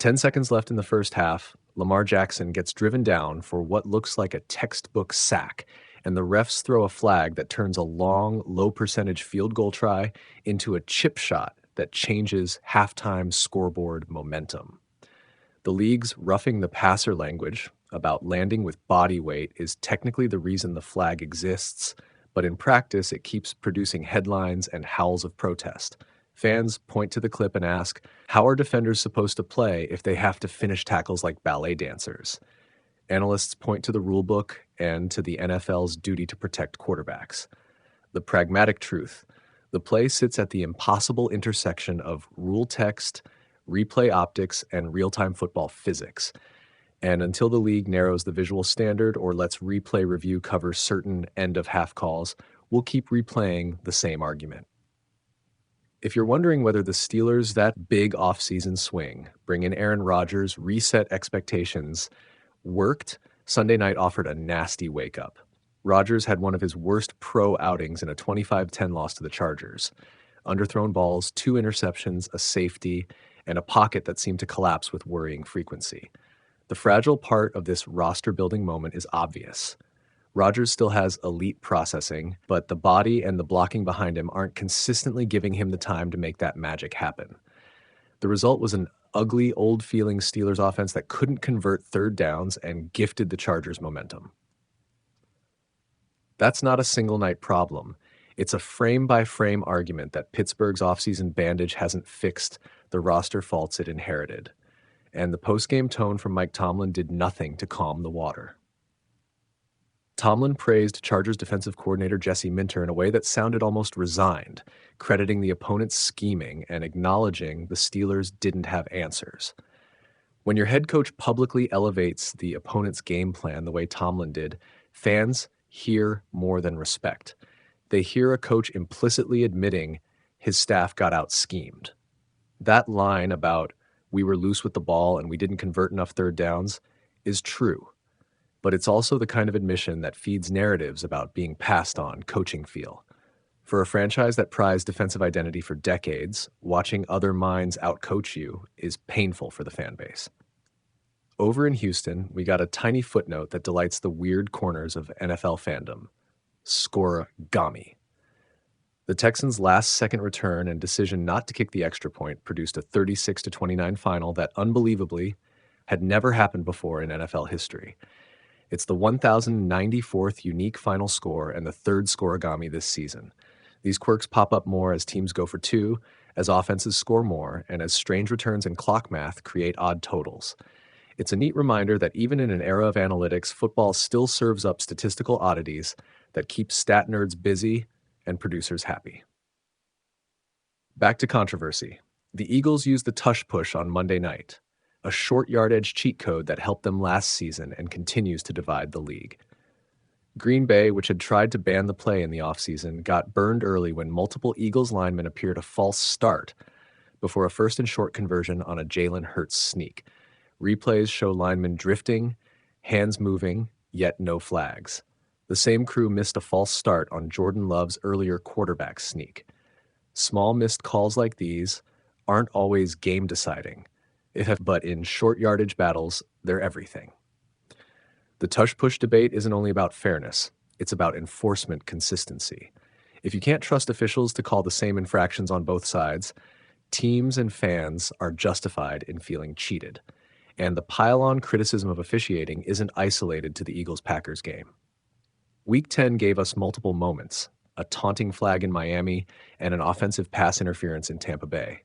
10 seconds left in the first half. Lamar Jackson gets driven down for what looks like a textbook sack, and the refs throw a flag that turns a long, low-percentage field goal try into a chip shot that changes halftime scoreboard momentum. The league's roughing the passer language about landing with body weight is technically the reason the flag exists, but in practice it keeps producing headlines and howls of protest. Fans point to the clip and ask, how are defenders supposed to play if they have to finish tackles like ballet dancers? Analysts point to the rulebook and to the NFL's duty to protect quarterbacks. The pragmatic truth: the play sits at the impossible intersection of rule text, replay optics, and real-time football physics. And until the league narrows the visual standard or lets replay review cover certain end-of-half calls, we'll keep replaying the same argument. If you're wondering whether the Steelers' that big offseason swing, bring in Aaron Rodgers, reset expectations, worked, Sunday night offered a nasty wake-up. Rodgers had one of his worst pro outings in a 25-10 loss to the Chargers. Underthrown balls, 2 interceptions, a safety, and a pocket that seemed to collapse with worrying frequency. The fragile part of this roster-building moment is obvious. Rodgers still has elite processing, but the body and the blocking behind him aren't consistently giving him the time to make that magic happen. The result was an ugly, old-feeling Steelers offense that couldn't convert third downs and gifted the Chargers momentum. That's not a single-night problem. It's a frame-by-frame argument that Pittsburgh's offseason bandage hasn't fixed the roster faults it inherited. And the post-game tone from Mike Tomlin did nothing to calm the water. Tomlin praised Chargers defensive coordinator Jesse Minter in a way that sounded almost resigned, crediting the opponent's scheming and acknowledging the Steelers didn't have answers. When your head coach publicly elevates the opponent's game plan the way Tomlin did, fans hear more than respect. They hear a coach implicitly admitting his staff got out-schemed. That line about, we were loose with the ball and we didn't convert enough third downs, is true. But it's also the kind of admission that feeds narratives about being passed on coaching feel. For a franchise that prized defensive identity for decades, watching other minds outcoach you is painful for the fan base. Over in Houston, we got a tiny footnote that delights the weird corners of NFL fandom: scorigami. The Texans' last-second return and decision not to kick the extra point produced a 36-29 final that, unbelievably, had never happened before in NFL history. It's the 1,094th unique final score and the third scorigami this season. These quirks pop up more as teams go for two, as offenses score more, and as strange returns and clock math create odd totals. It's a neat reminder that even in an era of analytics, football still serves up statistical oddities that keep stat nerds busy and producers happy. Back to controversy. The Eagles used the tush push on Monday night, a short yardage cheat code that helped them last season and continues to divide the league. Green Bay, which had tried to ban the play in the offseason, got burned early when multiple Eagles linemen appeared a false start before a first and short conversion on a Jalen Hurts sneak. Replays show linemen drifting, hands moving, yet no flags. The same crew missed a false start on Jordan Love's earlier quarterback sneak. Small missed calls like these aren't always game-deciding, but in short yardage battles, they're everything. The tush-push debate isn't only about fairness, it's about enforcement consistency. If you can't trust officials to call the same infractions on both sides, teams and fans are justified in feeling cheated. And the pile-on criticism of officiating isn't isolated to the Eagles-Packers game. Week 10 gave us multiple moments: a taunting flag in Miami and an offensive pass interference in Tampa Bay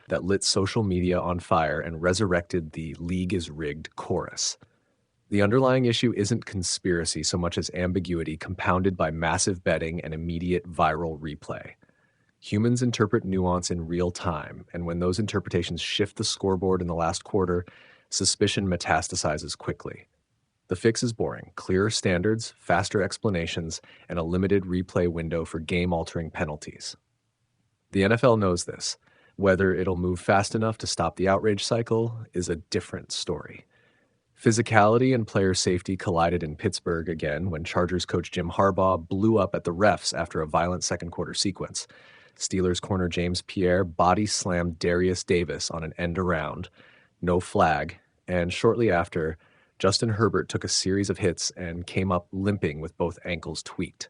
that lit social media on fire and resurrected the "league is rigged" chorus. The underlying issue isn't conspiracy so much as ambiguity compounded by massive betting and immediate viral replay. Humans interpret nuance in real time, and when those interpretations shift the scoreboard in the last quarter, suspicion metastasizes quickly. The fix is boring: clearer standards, faster explanations, and a limited replay window for game-altering penalties. The NFL knows this. Whether it'll move fast enough to stop the outrage cycle is a different story. Physicality and player safety collided in Pittsburgh again when Chargers coach Jim Harbaugh blew up at the refs after a violent second-quarter sequence. Steelers corner James Pierre body slammed Derius Davis on an end-around, no flag, and shortly after, Justin Herbert took a series of hits and came up limping with both ankles tweaked.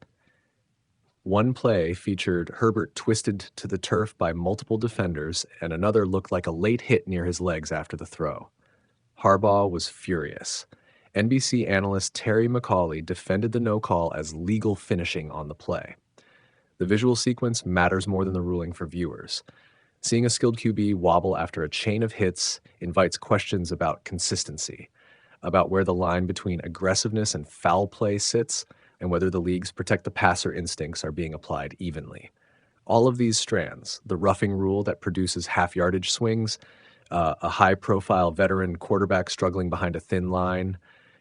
One play featured Herbert twisted to the turf by multiple defenders, and another looked like a late hit near his legs after the throw. Harbaugh was furious. NBC analyst Terry McAuley defended the no call as legal finishing on the play. The visual sequence matters more than the ruling for viewers. Seeing a skilled QB wobble after a chain of hits invites questions about consistency, about where the line between aggressiveness and foul play sits, and whether the league's protect the passer instincts are being applied evenly. All of these strands, the roughing rule that produces half-yardage swings, a high-profile veteran quarterback struggling behind a thin line,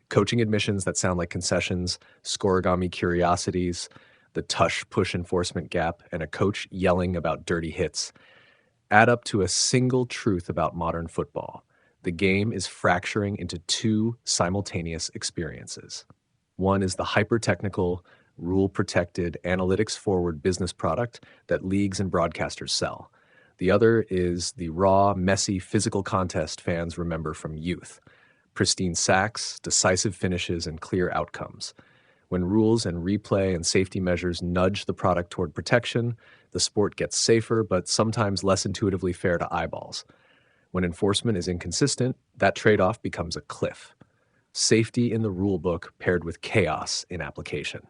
coaching admissions that sound like concessions, scorigami curiosities, the tush-push enforcement gap, and a coach yelling about dirty hits, add up to a single truth about modern football. The game is fracturing into two simultaneous experiences. One is the hyper-technical, rule-protected, analytics-forward business product that leagues and broadcasters sell. The other is the raw, messy, physical contest fans remember from youth. Pristine sacks, decisive finishes, and clear outcomes. When rules and replay and safety measures nudge the product toward protection, the sport gets safer, but sometimes less intuitively fair to eyeballs. When enforcement is inconsistent, that trade-off becomes a cliff. Safety in the rulebook paired with chaos in application.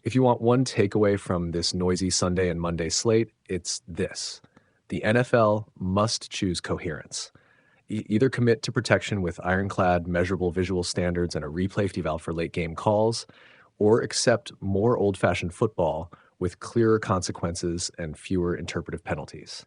If you want one takeaway from this noisy Sunday and Monday slate, it's this. The NFL must choose coherence. Either commit to protection with ironclad, measurable visual standards and a replay safety valve for late-game calls, or accept more old-fashioned football with clearer consequences and fewer interpretive penalties.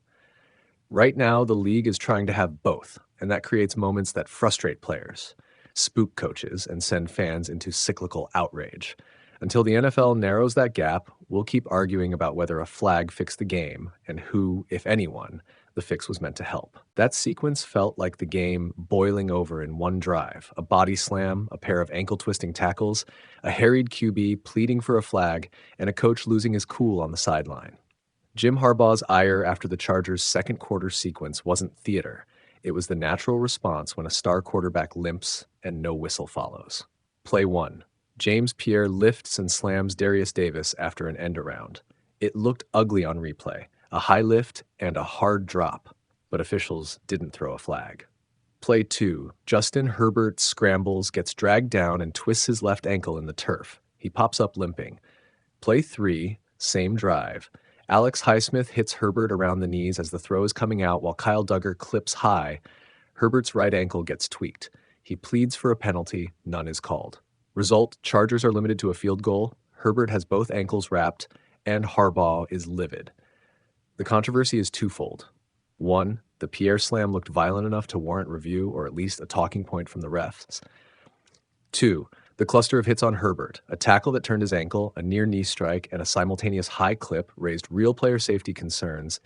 Right now, the league is trying to have both, and that creates moments that frustrate players, spook coaches, and send fans into cyclical outrage. Until the NFL narrows that gap, we'll keep arguing about whether a flag fixed the game and who, if anyone, the fix was meant to help. That sequence felt like the game boiling over in one drive, a body slam, a pair of ankle-twisting tackles, a harried QB pleading for a flag, and a coach losing his cool on the sideline. Jim Harbaugh's ire after the Chargers' second quarter sequence wasn't theater. It was the natural response when a star quarterback limps and no whistle follows. Play 1. James Pierre lifts and slams Derius Davis after an end-around. It looked ugly on replay, a high lift and a hard drop, but officials didn't throw a flag. Play 2. Justin Herbert scrambles, gets dragged down, and twists his left ankle in the turf. He pops up limping. Play 3. Same drive. Alex Highsmith hits Herbert around the knees as the throw is coming out while Kyle Duggar clips high. Herbert's right ankle gets tweaked. He pleads for a penalty. None is called. Result, Chargers are limited to a field goal. Herbert has both ankles wrapped, and Harbaugh is livid. The controversy is twofold. 1, the Pierre slam looked violent enough to warrant review or at least a talking point from the refs. 2, the cluster of hits on Herbert, a tackle that turned his ankle, a near knee strike, and a simultaneous high clip raised real player safety concerns,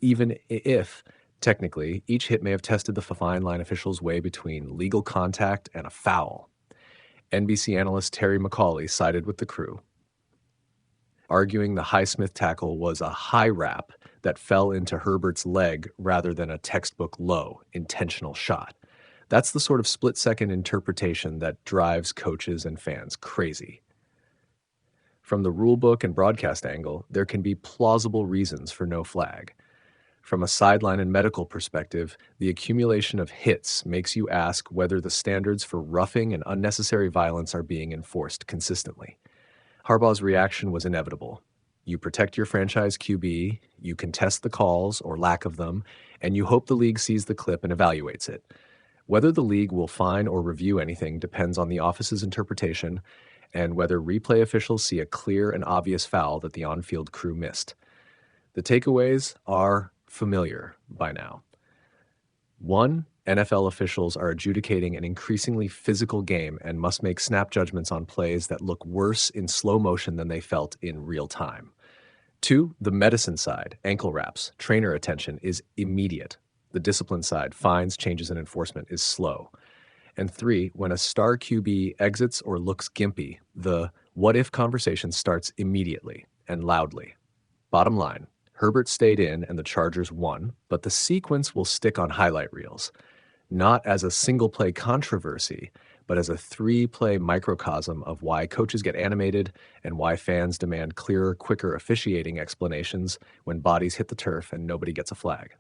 even if, technically, each hit may have tested the fine line officials' way between legal contact and a foul. NBC analyst Terry McAuley sided with the crew, arguing the Highsmith tackle was a high wrap that fell into Herbert's leg rather than a textbook low, intentional shot. That's the sort of split-second interpretation that drives coaches and fans crazy. From the rulebook and broadcast angle, there can be plausible reasons for no flag. From a sideline and medical perspective, the accumulation of hits makes you ask whether the standards for roughing and unnecessary violence are being enforced consistently. Harbaugh's reaction was inevitable. You protect your franchise QB, you contest the calls or lack of them, and you hope the league sees the clip and evaluates it. Whether the league will fine or review anything depends on the office's interpretation and whether replay officials see a clear and obvious foul that the on-field crew missed. The takeaways are familiar by now. 1, NFL officials are adjudicating an increasingly physical game and must make snap judgments on plays that look worse in slow motion than they felt in real time. 2, the medicine side, ankle wraps, trainer attention is immediate. The discipline side, fines, changes, and enforcement is slow. And 3, when a star QB exits or looks gimpy, the what-if conversation starts immediately and loudly. Bottom line, Herbert stayed in and the Chargers won, but the sequence will stick on highlight reels. not as a single play controversy, but as a 3-play microcosm of why coaches get animated and why fans demand clearer, quicker officiating explanations when bodies hit the turf and nobody gets a flag.